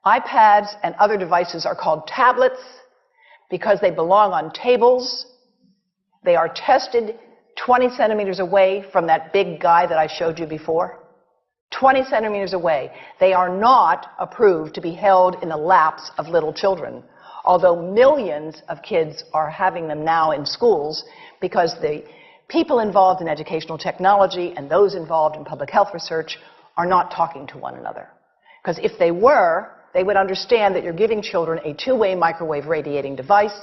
iPads and other devices are called tablets because they belong on tables. They are tested 20 centimeters away from that big guy that I showed you before. 20 centimeters away. They are not approved to be held in the laps of little children, although millions of kids are having them now in schools because the people involved in educational technology and those involved in public health research are not talking to one another. Because if they were, they would understand that you're giving children a two-way microwave radiating device,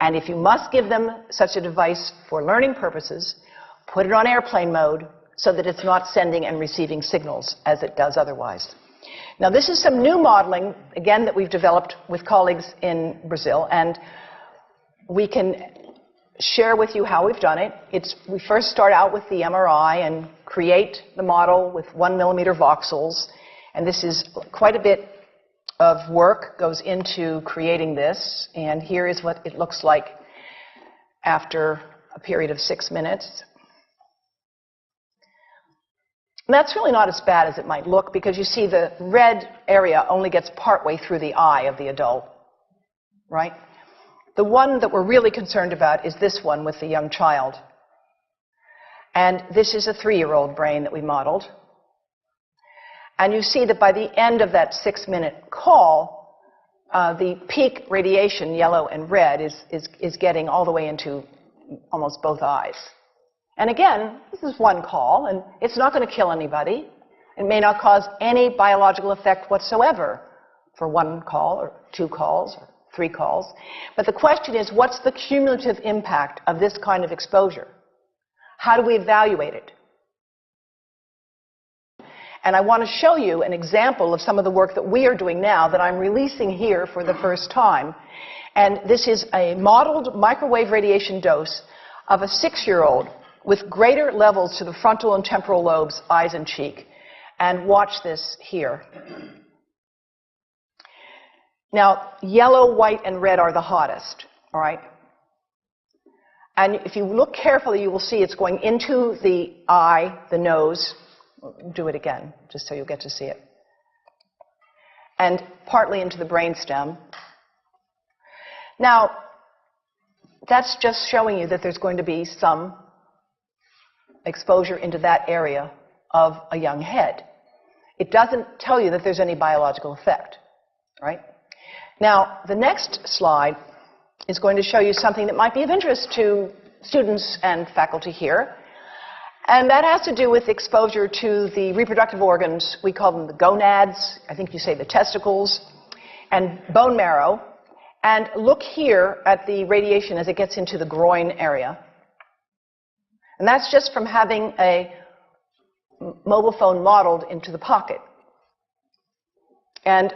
and if you must give them such a device for learning purposes, put it on airplane mode so that it's not sending and receiving signals as it does otherwise. Now, this is some new modeling, again, that we've developed with colleagues in Brazil, and we can share with you how we've done it. We first start out with the MRI and create the model with 1 millimeter voxels, and this is quite a bit of work goes into creating this, and here is what it looks like after a period of 6 minutes. And that's really not as bad as it might look because you see the red area only gets partway through the eye of the adult, right? The one that we're really concerned about is this one with the young child. And this is a 3-year-old brain that we modeled. And you see that by the end of that 6-minute call, the peak radiation, yellow and red, is getting all the way into almost both eyes. And again, this is one call, and it's not going to kill anybody. It may not cause any biological effect whatsoever for 1 call or 2 calls or 3 calls. But the question is, what's the cumulative impact of this kind of exposure? How do we evaluate it? And I want to show you an example of some of the work that we are doing now that I'm releasing here for the first time. And this is a modeled microwave radiation dose of a 6-year-old with greater levels to the frontal and temporal lobes, eyes and cheek. And watch this here. Now, yellow, white, and red are the hottest, all right? And if you look carefully, you will see it's going into the eye, the nose. Do it again, just so you'll get to see it. And partly into the brainstem. Now, that's just showing you that there's going to be some exposure into that area of a young head. It doesn't tell you that there's any biological effect, right? Now, the next slide is going to show you something that might be of interest to students and faculty here. And that has to do with exposure to the reproductive organs. We call them the gonads. I think you say the testicles. And bone marrow. And look here at the radiation as it gets into the groin area. And that's just from having a mobile phone modeled into the pocket. And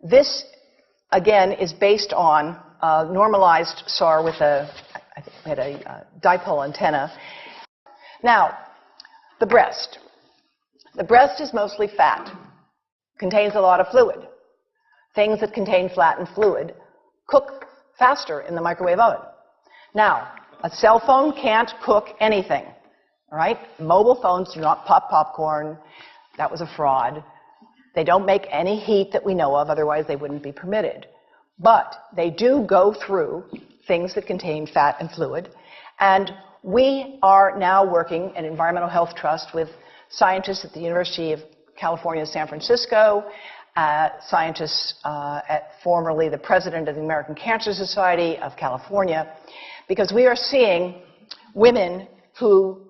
this, again, is based on a normalized SAR with I think we had a dipole antenna. Now, the breast. The breast is mostly fat, contains a lot of fluid. Things that contain fat and fluid cook faster in the microwave oven. Now, a cell phone can't cook anything, all right? Mobile phones do not pop popcorn. That was a fraud. They don't make any heat that we know of, otherwise they wouldn't be permitted. But they do go through things that contain fat and fluid, and we are now working at Environmental Health Trust with scientists at the University of California, San Francisco, scientists at formerly the president of the American Cancer Society of California, because we are seeing women who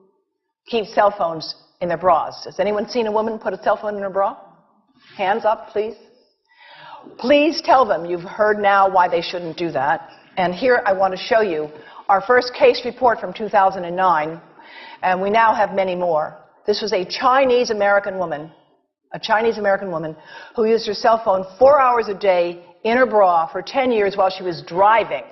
keep cell phones in their bras. Has anyone seen a woman put a cell phone in her bra? Hands up, please. Please tell them you've heard now why they shouldn't do that. And here I want to show you our first case report from 2009, and we now have many more. This was a Chinese-American woman who used her cell phone 4 hours a day in her bra for 10 years while she was driving.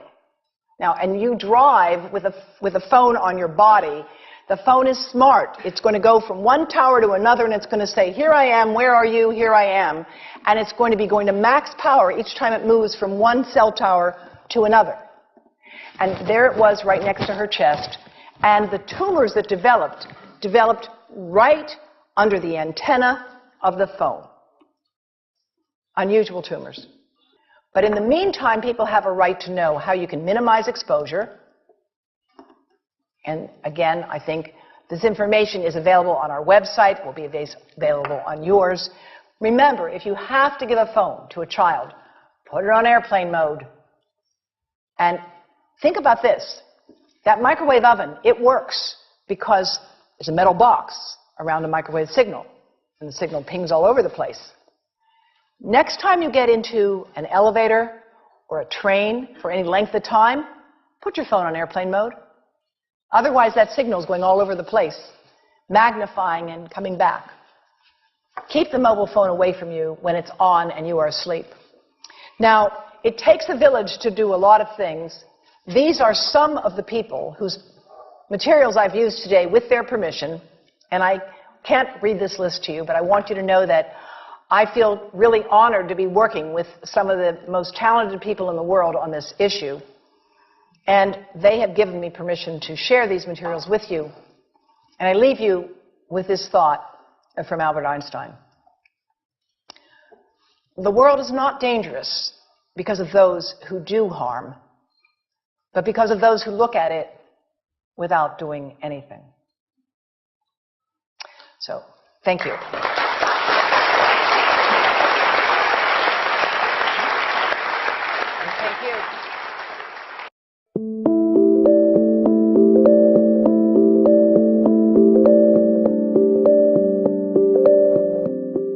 Now, and you drive with a phone on your body. The phone is smart. It's going to go from one tower to another, and it's going to say, here I am, where are you, here I am. And it's going to be going to max power each time it moves from one cell tower to another. And there it was right next to her chest. And the tumors that developed right under the antenna of the phone. unusual tumors. But in the meantime, people have a right to know how you can minimize exposure. And again, I think this information is available on our website, will be available on yours. Remember, if you have to give a phone to a child, put it on airplane mode. And think about this. That microwave oven, it works because there's a metal box around the microwave signal, and the signal pings all over the place. Next time you get into an elevator or a train for any length of time, put your phone on airplane mode. Otherwise, that signal is going all over the place, magnifying and coming back. Keep the mobile phone away from you when it's on and you are asleep. Now, it takes a village to do a lot of things. These are some of the people whose materials I've used today with their permission, and I can't read this list to you, but I want you to know that I feel really honored to be working with some of the most talented people in the world on this issue. And they have given me permission to share these materials with you. And I leave you with this thought from Albert Einstein. The world is not dangerous because of those who do harm, but because of those who look at it without doing anything. So, thank you.